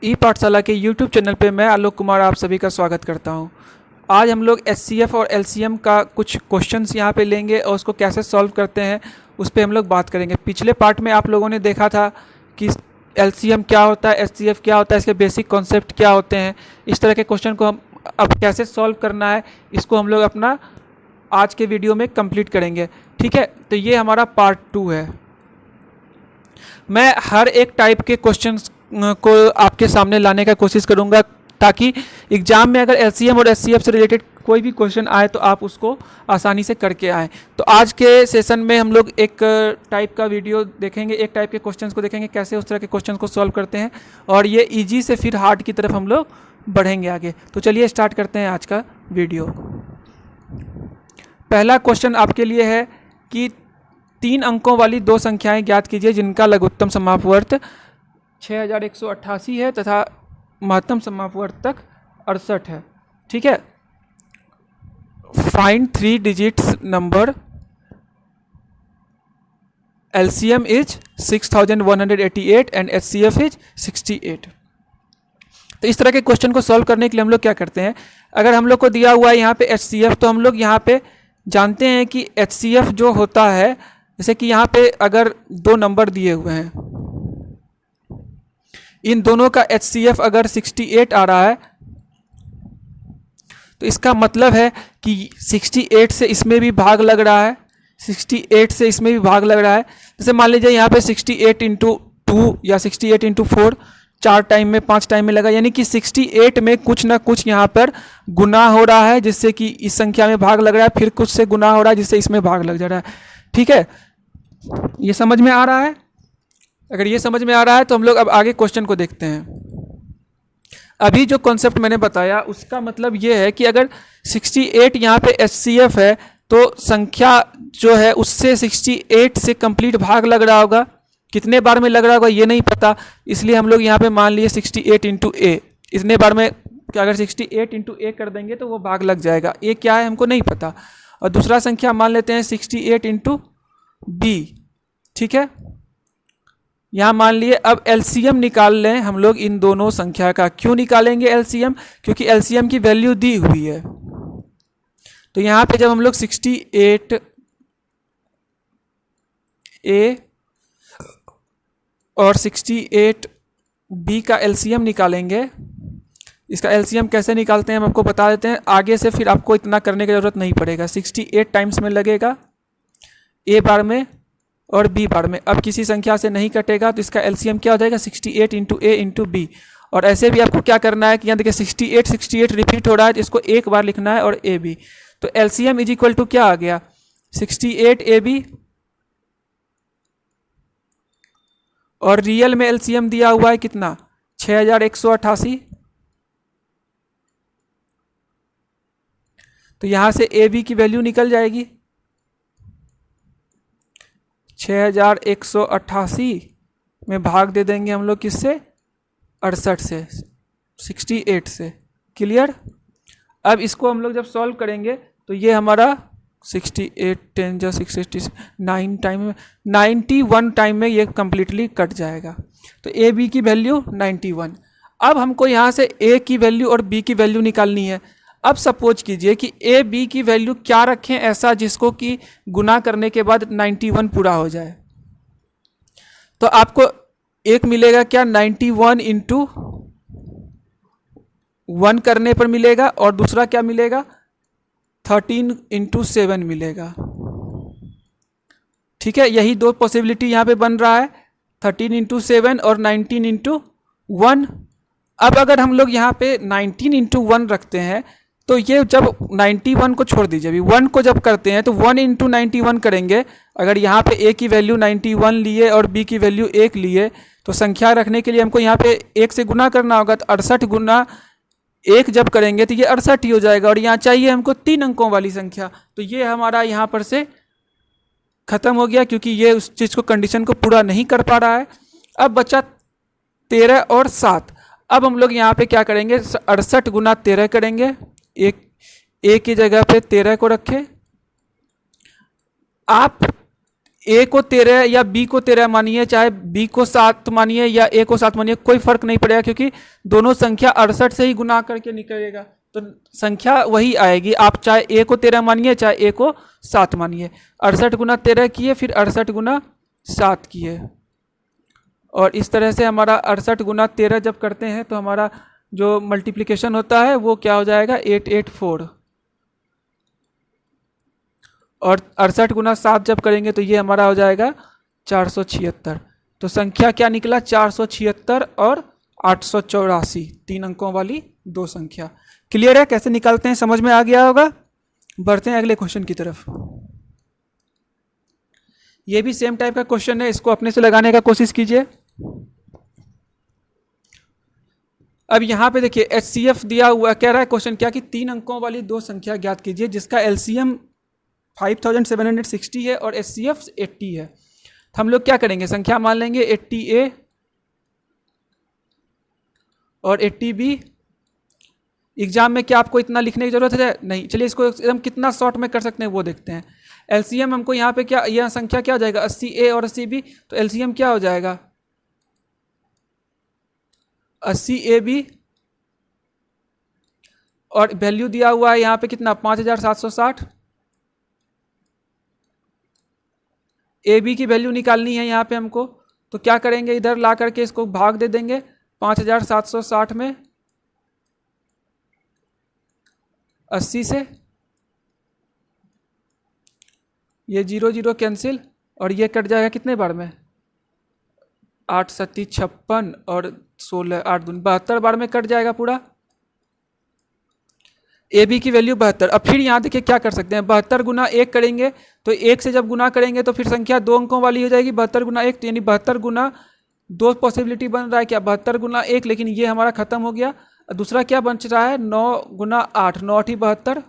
ई पाठशाला के YouTube channel पे मैं आलोक कुमार आप सभी का स्वागत करता हूं। आज हम लोग एचसीएफ और एलसीएम का कुछ क्वेश्चंस यहां पे लेंगे और उसको कैसे सॉल्व करते हैं उस पर हम लोग बात करेंगे। पिछले पार्ट में आप लोगों ने देखा था कि एलसीएम क्या होता है, एचसीएफ क्या होता है, इसके बेसिक कॉन्सेप्ट क्या होते हैं। इस तरह के क्वेश्चन को हम अब कैसे सॉल्व करना है इसको हम लोग अपना आज के वीडियो में कंप्लीट करेंगे। ठीक है, तो ये हमारा पार्ट 2 है। मैं हर एक टाइप के क्वेश्चंस को आपके सामने लाने का कोशिश करूंगा ताकि एग्जाम में अगर एलसीएम और एचसीएफ से रिलेटेड कोई भी क्वेश्चन आए तो आप उसको आसानी से करके आएँ। तो आज के सेशन में हम लोग एक टाइप का वीडियो देखेंगे, एक टाइप के क्वेश्चंस को देखेंगे कैसे उस तरह के क्वेश्चंस को सॉल्व करते हैं, और ये इजी से फिर हार्ड की तरफ हम लोग बढ़ेंगे आगे। तो चलिए स्टार्ट करते हैं आज का वीडियो। पहला क्वेश्चन आपके लिए है कि 3 अंकों वाली दो संख्याएं ज्ञात कीजिए जिनका लघुत्तम समापवर्त 6188 है तथा महत्तम समापवर्तक 68 है। ठीक है, find 3 digits number LCM is 6188 and HCF is 68। तो इस तरह के क्वेश्चन को सॉल्व करने के लिए हम लोग क्या करते हैं, अगर हम लोग को दिया हुआ है यहाँ पे HCF तो हम लोग यहाँ पे जानते हैं कि HCF जो होता है, जैसे कि यहाँ पे अगर 2 नंबर दिए हुए हैं, इन दोनों का HCF अगर 68 आ रहा है तो इसका मतलब है कि 68 से इसमें भी भाग लग रहा है, 68 से इसमें भी भाग लग रहा है। जैसे मान लीजिए यहाँ पे 68 इंटू 2 या 68 इंटू 4 4 टाइम में 5 टाइम में लगा, यानी कि 68 में कुछ ना कुछ यहाँ पर गुना हो रहा है जिससे कि इस संख्या में भाग लग रहा है, फिर कुछ से गुना हो रहा है जिससे इसमें भाग लग जा रहा है। ठीक है, ये समझ में आ रहा है? अगर ये समझ में आ रहा है तो हम लोग अब आगे क्वेश्चन को देखते हैं। अभी जो कॉन्सेप्ट मैंने बताया उसका मतलब ये है कि अगर 68 यहाँ पे HCF है तो संख्या जो है उससे 68 से कंप्लीट भाग लग रहा होगा। कितने बार में लग रहा होगा ये नहीं पता, इसलिए हम लोग यहाँ पे मान लिए 68 इंटू ए, इतने बार में अगर 68 इंटू ए कर देंगे तो वो भाग लग जाएगा। ए क्या है हमको नहीं पता। और दूसरा संख्या मान लेते हैं 68 इंटू बी। ठीक है, यहाँ मान लिए अब LCM निकाल लें हम लोग इन दोनों संख्या का। क्यों निकालेंगे LCM? क्योंकि LCM की वैल्यू दी हुई है। तो यहाँ पे जब हम लोग 68 A और 68 B का LCM निकालेंगे, इसका LCM कैसे निकालते हैं हम आपको बता देते हैं आगे से, फिर आपको इतना करने की ज़रूरत नहीं पड़ेगा। 68 टाइम्स में लगेगा A बार में और B बार में। अब किसी संख्या से नहीं कटेगा तो इसका LCM क्या हो जाएगा 68 इंटू A इंटू बी। और ऐसे भी आपको क्या करना है कि यहाँ देखिए 68 रिपीट हो रहा है तो इसको एक बार लिखना है और AB। तो LCM इज इक्वल टू क्या आ गया 68 AB, और रियल में LCM दिया हुआ है कितना 6188। तो यहाँ से AB की वैल्यू निकल जाएगी 6188 में भाग दे देंगे हम लोग किससे 68 से 68 से। क्लियर? अब इसको हम लोग जब सॉल्व करेंगे तो ये हमारा 68 10 जा 680 9 टाइम में 91 टाइम में ये कम्प्लीटली कट जाएगा। तो ए बी की वैल्यू 91। अब हमको यहाँ से ए की वैल्यू और बी की वैल्यू निकालनी है। अब सपोज कीजिए कि ए बी की वैल्यू क्या रखें ऐसा जिसको कि गुना करने के बाद 91 पूरा हो जाए। तो आपको एक मिलेगा क्या 91 इंटू 1 करने पर मिलेगा, और दूसरा क्या मिलेगा 13 इंटू 7 मिलेगा। ठीक है, यही दो पॉसिबिलिटी यहाँ पे बन रहा है 13 इंटू 7 और 19 इंटू 1। अब अगर हम लोग यहाँ पे 19 इंटू 1 रखते हैं तो ये जब 91 को छोड़ दीजिए, अभी 1 को जब करते हैं तो 1 इंटू 91 करेंगे। अगर यहाँ पे A की वैल्यू 91 लिए और B की वैल्यू 1 लिए तो संख्या रखने के लिए हमको यहाँ पे 1 से गुना करना होगा। तो 68 गुना 1 जब करेंगे तो ये 68 ही हो जाएगा, और यहाँ चाहिए हमको 3 अंकों वाली संख्या। तो ये हमारा यहाँ पर से ख़त्म हो गया क्योंकि ये उस चीज़ को कंडीशन को पूरा नहीं कर पा रहा है। अब बचा 13 और 7। अब हम लोग यहाँ पे क्या करेंगे 68 गुना 13 करेंगे, एक की जगह पे 13 को रखें। आप ए को 13 या बी को 13 मानिए, चाहे बी को 7 मानिए या ए को 7 मानिए, कोई फर्क नहीं पड़ेगा, क्योंकि दोनों संख्या 68 से ही गुना करके निकलेगा, तो संख्या वही आएगी। आप चाहे ए को 13 मानिए चाहे ए को 7 मानिए, 68 गुना 13 किए फिर 68 गुना 7 किए, और इस तरह से हमारा 68 गुना 13 जब करते हैं तो हमारा जो मल्टीप्लिकेशन होता है वो क्या हो जाएगा 884, और 68 गुना 7 जब करेंगे तो ये हमारा हो जाएगा 476। तो संख्या क्या निकला 476 और 884, 3 अंकों वाली दो संख्या। क्लियर है कैसे निकालते हैं, समझ में आ गया होगा। बढ़ते हैं अगले क्वेश्चन की तरफ। ये भी सेम टाइप का क्वेश्चन है, इसको अपने से लगाने का कोशिश कीजिए। अब यहां पे देखिए HCF दिया हुआ, कह रहा है क्वेश्चन क्या कि 3 अंकों वाली दो संख्या ज्ञात कीजिए जिसका LCM 5760 है और HCF 80 है। तो हम लोग क्या करेंगे, संख्या मान लेंगे 80A और 80B। एग्जाम में क्या आपको इतना लिखने की जरूरत है? नहीं। चलिए इसको एकदम कितना शॉर्ट में कर सकते हैं वो देखते हैं। LCM हमको यहाँ पे क्या, यह संख्या क्या हो जाएगा 80A और 80B, तो LCM क्या हो जाएगा 80AB, और वैल्यू दिया हुआ है यहाँ पे कितना 5760। AB की वैल्यू निकालनी है यहाँ पे हमको, तो क्या करेंगे इधर ला करके इसको भाग दे देंगे 5760 में 80 से, ये 0 0 कैंसिल और ये कट जाएगा कितने बार में 8 7 56 और 16 8 दूनी 72 बार में कट जाएगा पूरा। ए बी की वैल्यू 72। अब फिर यहाँ देखिए क्या कर सकते हैं, 72 गुना 1 करेंगे तो 1 से जब गुना करेंगे तो फिर संख्या 2 अंकों वाली हो जाएगी। 72 गुना 1 तो यानी 72 गुना 2 पॉसिबिलिटी बन रहा है क्या 72 गुना 1, लेकिन ये हमारा खत्म हो गया। दूसरा क्या बच रहा है 9 गुना 8, 9 8 72,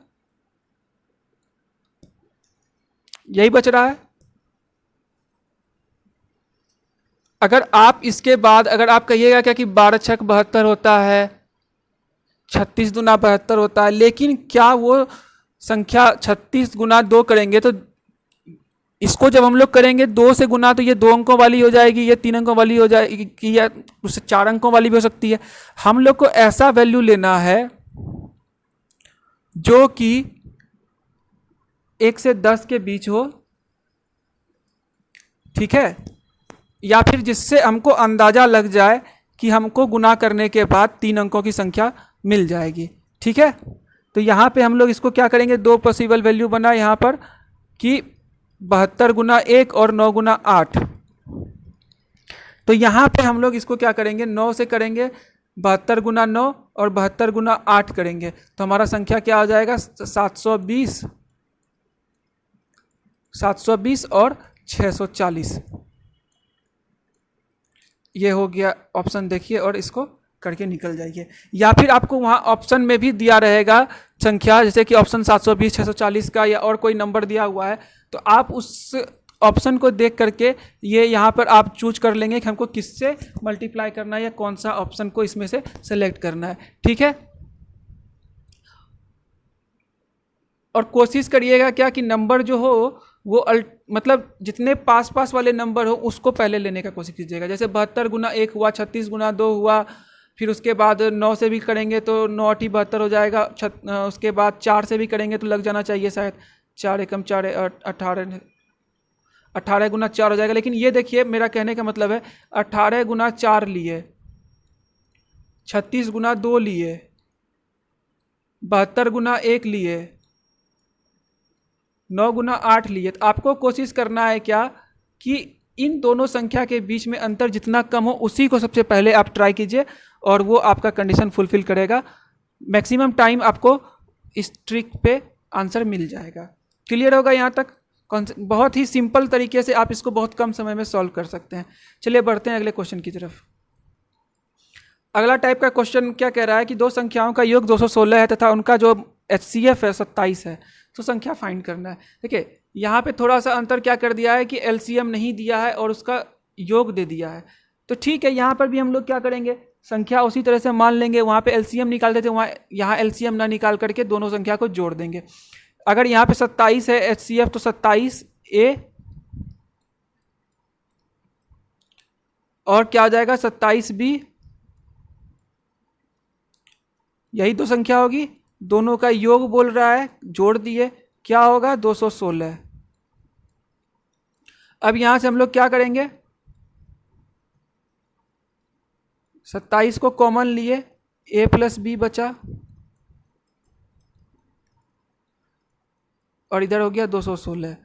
यही बच रहा है। अगर आप इसके बाद अगर आप कहिएगा क्या कि 12 छक 72 होता है, 36 गुना 72 होता है, लेकिन क्या वो संख्या 36 गुना 2 करेंगे तो इसको जब हम लोग करेंगे 2 से गुना तो ये 2 अंकों वाली हो जाएगी, ये 3 अंकों वाली हो जाएगी, या उससे 4 अंकों वाली भी हो सकती है। हम लोग को ऐसा वैल्यू लेना है जो कि 1 से 10 के बीच हो, ठीक है, या फिर जिससे हमको अंदाजा लग जाए कि हमको गुना करने के बाद 3 अंकों की संख्या मिल जाएगी, ठीक है। तो यहाँ पे हम लोग इसको क्या करेंगे, 2 पॉसिबल वैल्यू बना यहाँ पर कि 72 गुना 1 और 9 गुना 8। तो यहाँ पे हम लोग इसको क्या करेंगे 9 से करेंगे, 72 गुना 9 और 72 गुना 8 करेंगे तो हमारा संख्या क्या हो जाएगा 720 और 640। ये हो गया ऑप्शन, देखिए, और इसको करके निकल जाइए। या फिर आपको वहाँ ऑप्शन में भी दिया रहेगा संख्या, जैसे कि ऑप्शन 720 640 का या और कोई नंबर दिया हुआ है, तो आप उस ऑप्शन को देख करके ये यहाँ पर आप चूज कर लेंगे कि हमको किससे मल्टीप्लाई करना है या कौन सा ऑप्शन को इसमें से सेलेक्ट करना है, ठीक है। और कोशिश करिएगा क्या कि नंबर जो हो वो मतलब जितने पास पास वाले नंबर हो उसको पहले लेने का कोशिश कीजिएगा। जैसे 72 गुना 1 हुआ, 36 गुना 2 हुआ, फिर उसके बाद 9 से भी करेंगे तो 9 8 72 हो जाएगा। उसके बाद 4 से भी करेंगे तो लग जाना चाहिए शायद, 4 एकम 4 18, 18 गुना 4 हो जाएगा। लेकिन ये देखिए मेरा कहने का मतलब है 18 गुना 4 लिए, 36 गुना 2 लिए, 72 गुना 1 लिए, 9 गुना 8 लिए। तो आपको कोशिश करना है क्या कि इन दोनों संख्या के बीच में अंतर जितना कम हो उसी को सबसे पहले आप ट्राई कीजिए और वो आपका कंडीशन फुलफिल करेगा। मैक्सिमम टाइम आपको इस ट्रिक पे आंसर मिल जाएगा। क्लियर होगा यहाँ तक? बहुत ही सिंपल तरीके से आप इसको बहुत कम समय में सॉल्व कर सकते हैं। चलिए बढ़ते हैं अगले क्वेश्चन की तरफ। अगला टाइप का क्वेश्चन क्या कह रहा है कि दो संख्याओं का योग 216 है तथा उनका जो HCF है 27 है, तो संख्या फाइंड करना है। देखिए यहाँ पे थोड़ा सा अंतर क्या कर दिया है कि LCM नहीं दिया है और उसका योग दे दिया है। तो ठीक है, यहाँ पर भी हम लोग क्या करेंगे, संख्या उसी तरह से मान लेंगे, वहाँ पे LCM निकाल देते, वहाँ यहाँ LCM ना निकाल करके दोनों संख्या को जोड़ देंगे। अगर यहाँ पे 27 है HCF तो 27A और क्या हो जाएगा 27B, यही दो संख्या होगी, दोनों का योग बोल रहा है, जोड़ दिए, क्या होगा 216। अब यहां से हम लोग क्या करेंगे, 27 को कॉमन लिए, A+B बचा और इधर हो गया 216।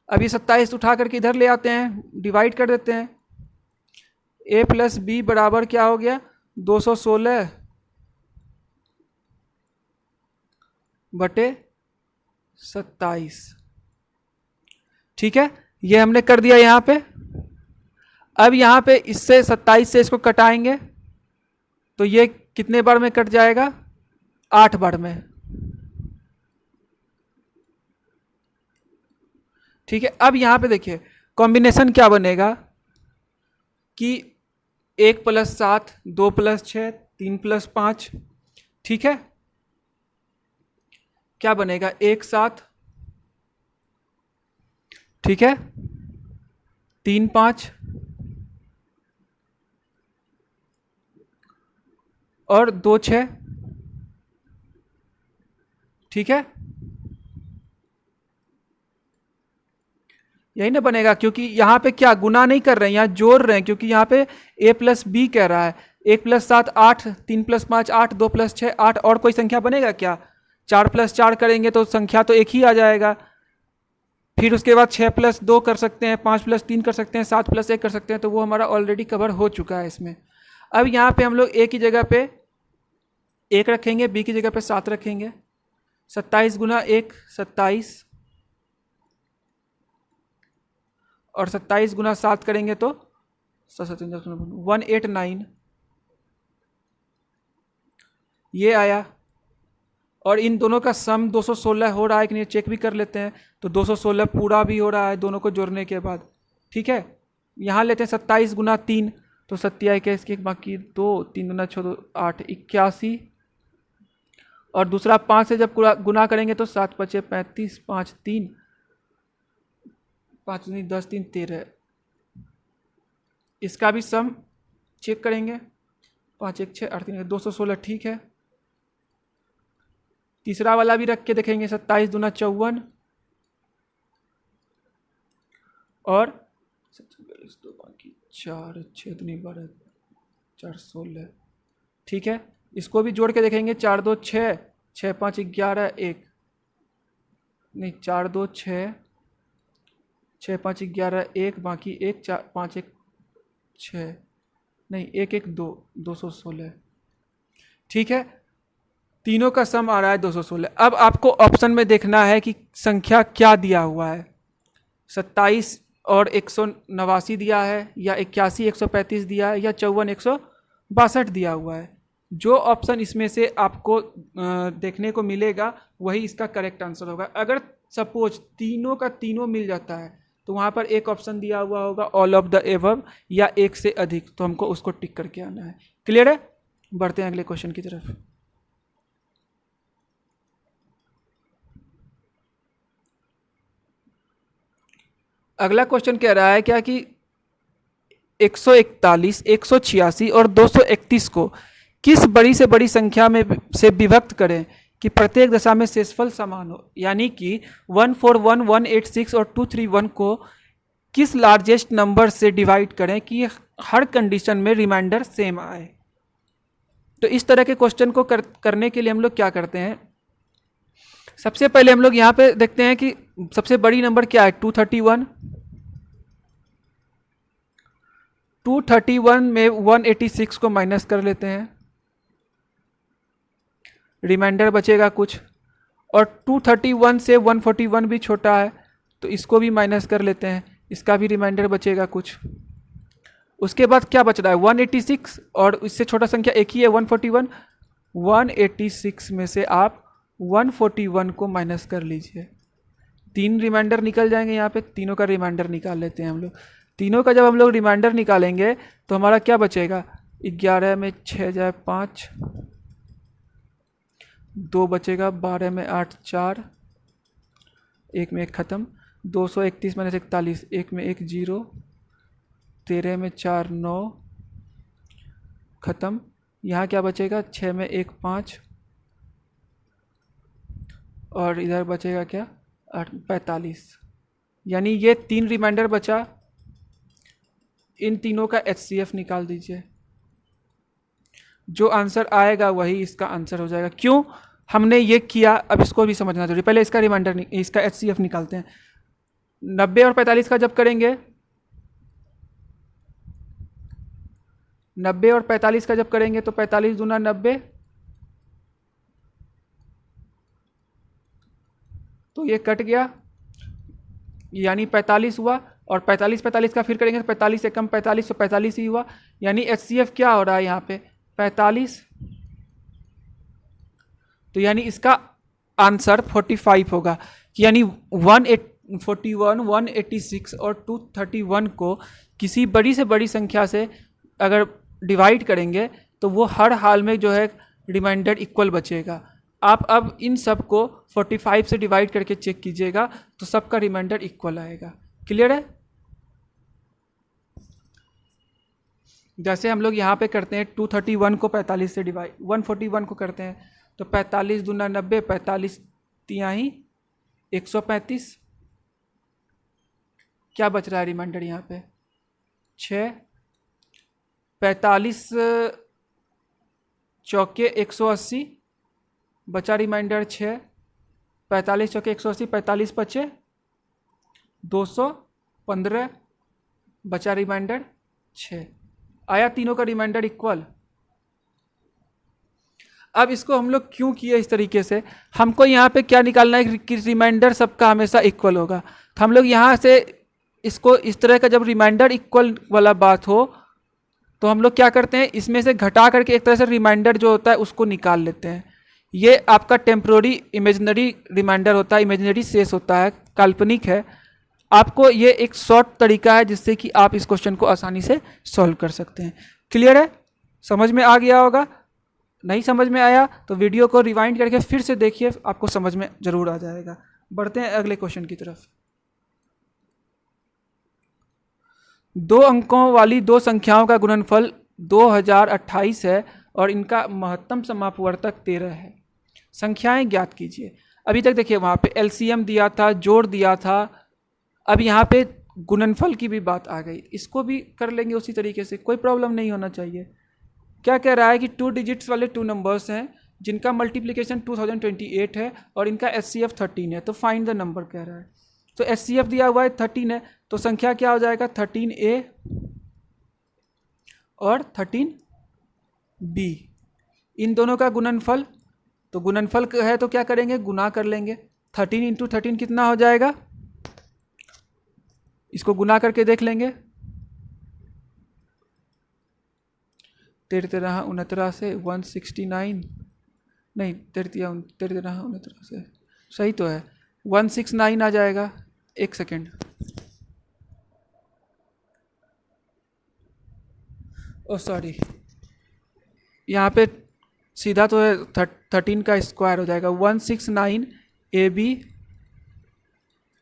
अब ये 27 उठा करके इधर ले आते हैं, डिवाइड कर देते हैं, A+B बराबर क्या हो गया 216 बटे 27। ठीक है, ये हमने कर दिया यहां पे। अब यहां पे इससे 27 से इसको कटाएंगे तो ये कितने बार में कट जाएगा, 8 बार में। ठीक है, अब यहां पे देखिए कॉम्बिनेशन क्या बनेगा कि 1+7, 2+6, 3+5, ठीक है, क्या बनेगा 1-7, ठीक है, 3-5 और 2-6, ठीक है, यही ना बनेगा, क्योंकि यहां पे क्या गुना नहीं कर रहे हैं, यहां जोड़ रहे हैं, क्योंकि यहां पे A+B कह रहा है। 1+7 8, 3+5 8, 2+6 8, और कोई संख्या बनेगा क्या, 4+4 करेंगे तो संख्या तो एक ही आ जाएगा। फिर उसके बाद 6+2 कर सकते हैं, 5+3 कर सकते हैं, 7+1 कर सकते हैं, तो वो हमारा ऑलरेडी कवर हो चुका है इसमें। अब यहाँ पे हम लोग A की जगह पे 1 रखेंगे, B की जगह पे 7 रखेंगे। 27 गुना 1 27, और 27 गुना 7 करेंगे तो 189 ये आया। और इन दोनों का सम 216 हो रहा है कि नहीं चेक भी कर लेते हैं, तो 216 पूरा भी हो रहा है दोनों को जोड़ने के बाद। ठीक है, यहाँ लेते हैं 27 गुना 3, तो 27 के बाकी 2, 3 गुना 6 8 81, और दूसरा 5 से जब गुना करेंगे तो 7 5 35, 5 3 5 10 3 13, इसका भी सम चेक करेंगे, 5 1 6 8 3 216, ठीक है। तीसरा वाला भी रख के देखेंगे, 27 दूना 54 और 2 बाकी 4 6 दूनी 12 4 16, ठीक है। इसको भी जोड़ के देखेंगे, 4 2 6 6 5 11 1 नहीं 4 2 6 6 5 11 1 बाकी 1 4 5 1 6 नहीं 1 1 2 216, ठीक है। तीनों का सम आ रहा है 216। अब आपको ऑप्शन में देखना है कि संख्या क्या दिया हुआ है, 27 और 189 दिया है, या 81 135 दिया है, या 54 162 दिया हुआ है। जो ऑप्शन इसमें से आपको देखने को मिलेगा वही इसका करेक्ट आंसर होगा। अगर सपोज तीनों का तीनों मिल जाता है तो वहाँ पर एक ऑप्शन दिया हुआ होगा ऑल ऑफ द एबव या एक से अधिक, तो हमको उसको टिक करके आना है। क्लियर है, बढ़ते हैं अगले क्वेश्चन की तरफ। अगला क्वेश्चन कह रहा है क्या कि 141, 186 और 231 को किस बड़ी से बड़ी संख्या में से विभक्त करें कि प्रत्येक दशा में शेषफल समान हो। यानी कि 141, 186 और 231 को किस लार्जेस्ट नंबर से डिवाइड करें कि हर कंडीशन में रिमाइंडर सेम आए। तो इस तरह के क्वेश्चन को करने के लिए हम लोग क्या करते हैं, सबसे पहले हम लोग यहाँ पे देखते हैं कि सबसे बड़ी नंबर क्या है 231। 231 में 186 को माइनस कर लेते हैं, रिमाइंडर बचेगा कुछ, और 231 से 141 भी छोटा है तो इसको भी माइनस कर लेते हैं, इसका भी रिमाइंडर बचेगा कुछ। उसके बाद क्या बच रहा है 186, और इससे छोटा संख्या एक ही है 141। 186 में से आप 141 को माइनस कर लीजिए, 3 रिमाइंडर निकल जाएंगे। यहाँ पे तीनों का रिमाइंडर निकाल लेते हैं हम लोग। तीनों का जब हम लोग रिमाइंडर निकालेंगे तो हमारा क्या बचेगा, 11 में 6 जाए 5, 2 बचेगा, 12 में 8 4, 1 में 1 खत्म, 231 माइनस 41, 1 में 1 0, 13 में 4 9 ख़त्म। यहाँ क्या बचेगा, 6 में 1 5 और इधर बचेगा क्या 45। यानी ये 3 रिमाइंडर बचा। इन तीनों का HCF निकाल दीजिए। जो आंसर आएगा वही इसका आंसर हो जाएगा। क्यों हमने ये किया अब इसको भी समझना जरूरी। पहले इसका रिमाइंडर इसका HCF निकालते हैं। 90 और 45 का जब करेंगे, 90 और 45 का जब करेंगे तो 45 दूना 90, तो ये कट गया यानी 45 हुआ। और 45 का फिर करेंगे तो 45 से कम 45 तो 45 ही हुआ। यानी HCF क्या हो रहा है यहाँ पे 45। तो यानी इसका आंसर 45 होगा। यानी 141, 186 और 231 को किसी बड़ी से बड़ी संख्या से अगर डिवाइड करेंगे तो वो हर हाल में जो है रिमाइंडर इक्वल बचेगा। आप अब इन सब को 45 से डिवाइड करके चेक कीजिएगा तो सबका रिमाइंडर इक्वल आएगा। क्लियर है? जैसे हम लोग यहाँ पे करते हैं 231 को 45 से डिवाइड 141 को करते हैं तो 45 दूना 90, 45 तिहाई 135। क्या बच रहा है रिमाइंडर यहाँ पे 6, 45 चौके 180 बचा रिमाइंडर 6, 45 चौके 180, 45 बचे 215 बचा रिमाइंडर 6। आया तीनों का रिमाइंडर इक्वल। अब इसको हम लोग क्यों किए इस तरीके से, हमको यहाँ पे क्या निकालना है कि रिमाइंडर सबका हमेशा इक्वल होगा। तो हम लोग यहाँ से इसको इस तरह का जब रिमाइंडर इक्वल वाला बात हो तो हम लोग क्या करते हैं इसमें से घटा करके एक तरह से रिमाइंडर जो होता है उसको निकाल लेते हैं। ये आपका टेम्प्रोरी इमेजिनरी रिमाइंडर होता है, इमेजिनरी शेष होता है, काल्पनिक है। आपको ये एक शॉर्ट तरीका है जिससे कि आप इस क्वेश्चन को आसानी से सॉल्व कर सकते हैं। क्लियर है? समझ में आ गया होगा। नहीं समझ में आया तो वीडियो को रिवाइंड करके फिर से देखिए, आपको समझ में जरूर आ जाएगा। बढ़ते हैं अगले क्वेश्चन की तरफ। 2 अंकों वाली 2 संख्याओं का गुणनफल 2028 है और इनका महत्तम समापवर्तक 13 है। संख्याएं ज्ञात कीजिए। अभी तक देखिए वहाँ पे LCM दिया था, जोड़ दिया था। अब यहाँ पे गुणनफल की भी बात आ गई, इसको भी कर लेंगे उसी तरीके से, कोई प्रॉब्लम नहीं होना चाहिए। क्या कह रहा है कि 2 डिजिट्स वाले 2 नंबर्स हैं जिनका मल्टीप्लिकेशन 2028 है और इनका HCF 13 है। तो फाइंड द नंबर कह रहा है। तो HCF दिया हुआ है 13 है, तो संख्या क्या हो जाएगा 13A और 13B। इन दोनों का गुणनफल, तो गुणनफल है तो क्या करेंगे गुना कर लेंगे। 13 इंटू 13 कितना हो जाएगा, इसको गुना करके देख लेंगे। 13 19 से 169 नहीं 13 19 से सही तो है 169 आ जाएगा। एक सेकेंड, ओ सॉरी, यहाँ पे सीधा तो है 13 का स्क्वायर हो जाएगा 169 AB।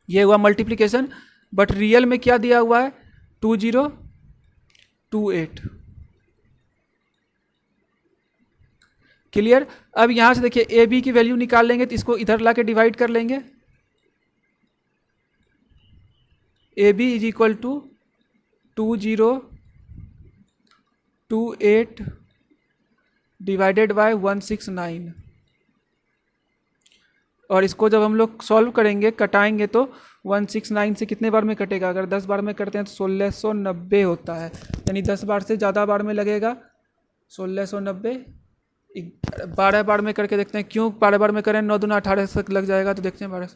ये हुआ मल्टीप्लिकेशन, बट रियल में क्या दिया हुआ है 2028। क्लियर? अब यहां से देखिए AB की वैल्यू निकाल लेंगे तो इसको इधर ला के डिवाइड कर लेंगे। AB is equal to 2028 divided by 169। और इसको जब हम लोग सॉल्व करेंगे कटाएंगे तो 169 से कितने बार में कटेगा, अगर 10 बार में करते हैं तो 1690 होता है। यानी 10 बार से ज़्यादा बार में लगेगा 1690। 12 बार में करके देखते हैं, क्यों 12 बार में करें 9 दूना 18 तक लग जाएगा। तो देखते हैं 12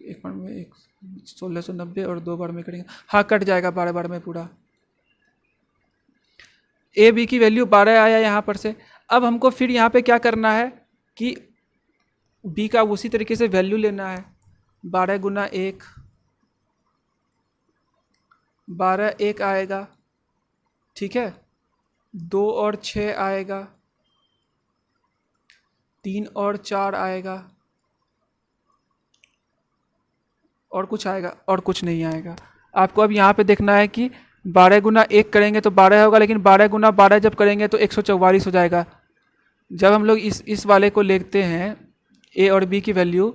एक बार में 1690 और 2 बार में करेंगे, हाँ कट जाएगा 12 बार में पूरा। AB की वैल्यू 12 आया यहाँ पर से। अब हमको फिर यहाँ पे क्या करना है कि B का उसी तरीके से वैल्यू लेना है। 12 गुना 1 12 1 आएगा, ठीक है। 2 और 6 आएगा, 3 और 4 आएगा, और कुछ आएगा और कुछ नहीं आएगा। आपको अब यहाँ पे देखना है कि 12 गुना 1 करेंगे तो 12 होगा, लेकिन 12 गुना 12 जब करेंगे तो 144 हो जाएगा। जब हम लोग इस वाले को लेते हैं ए और बी की वैल्यू,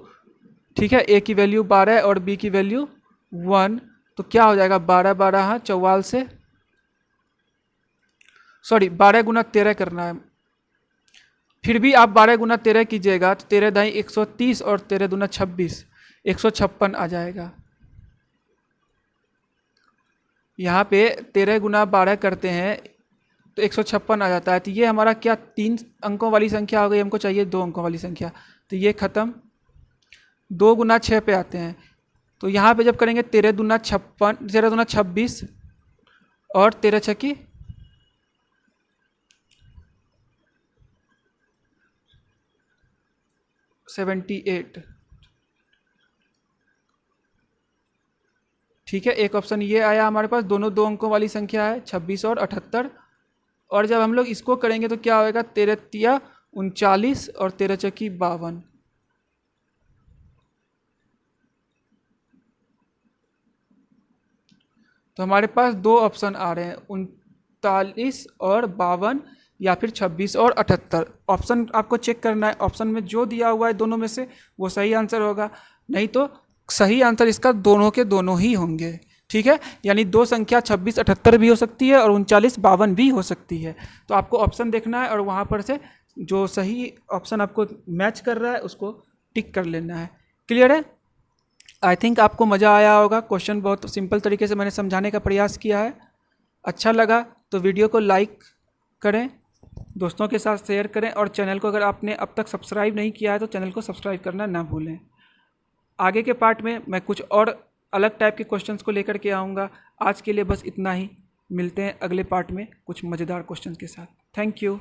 ठीक है, ए की वैल्यू 12 और बी की वैल्यू 1, तो क्या हो जाएगा 12 12 हाँ 44 से, सॉरी 12 गुना 13 करना है। फिर भी आप 12 गुना 13 कीजिएगा तो 13 दाई 130 और 13 दूना 26, 156 आ जाएगा। यहाँ पे 13 गुना 12 करते हैं तो 156 आ जाता है। तो ये हमारा क्या 3 अंकों वाली संख्या हो गई, हमको चाहिए 2 अंकों वाली संख्या, तो ये ख़त्म। 2 गुना 6 पे आते हैं, तो यहाँ पे जब करेंगे 13 दूना 26 और 13 छक्की 78, ठीक है। एक ऑप्शन ये आया हमारे पास, दोनों 2 अंकों वाली संख्या है 26 और 78। और जब हम लोग इसको करेंगे तो क्या होएगा 13 तिया 39 और 13 चक्की 52। तो हमारे पास 2 ऑप्शन आ रहे हैं 39 और 52 या फिर 26 और 78। ऑप्शन आपको चेक करना है, ऑप्शन में जो दिया हुआ है दोनों में से वो सही आंसर होगा, नहीं तो सही आंसर इसका दोनों के दोनों ही होंगे, ठीक है। यानी 2 संख्या 26 78 भी हो सकती है और 39 52 भी हो सकती है। तो आपको ऑप्शन देखना है और वहाँ पर से जो सही ऑप्शन आपको मैच कर रहा है उसको टिक कर लेना है। क्लियर है? आई थिंक आपको मज़ा आया होगा। क्वेश्चन बहुत सिंपल तरीके से मैंने समझाने का प्रयास किया है। अच्छा लगा तो वीडियो को लाइक करें, दोस्तों के साथ शेयर करें, और चैनल को अगर आपने अब तक सब्सक्राइब नहीं किया है तो चैनल को सब्सक्राइब करना ना भूलें। आगे के पार्ट में मैं कुछ और अलग टाइप के क्वेश्चंस को लेकर के आऊँगा। आज के लिए बस इतना ही, मिलते हैं अगले पार्ट में कुछ मज़ेदार क्वेश्चंस के साथ। Thank you.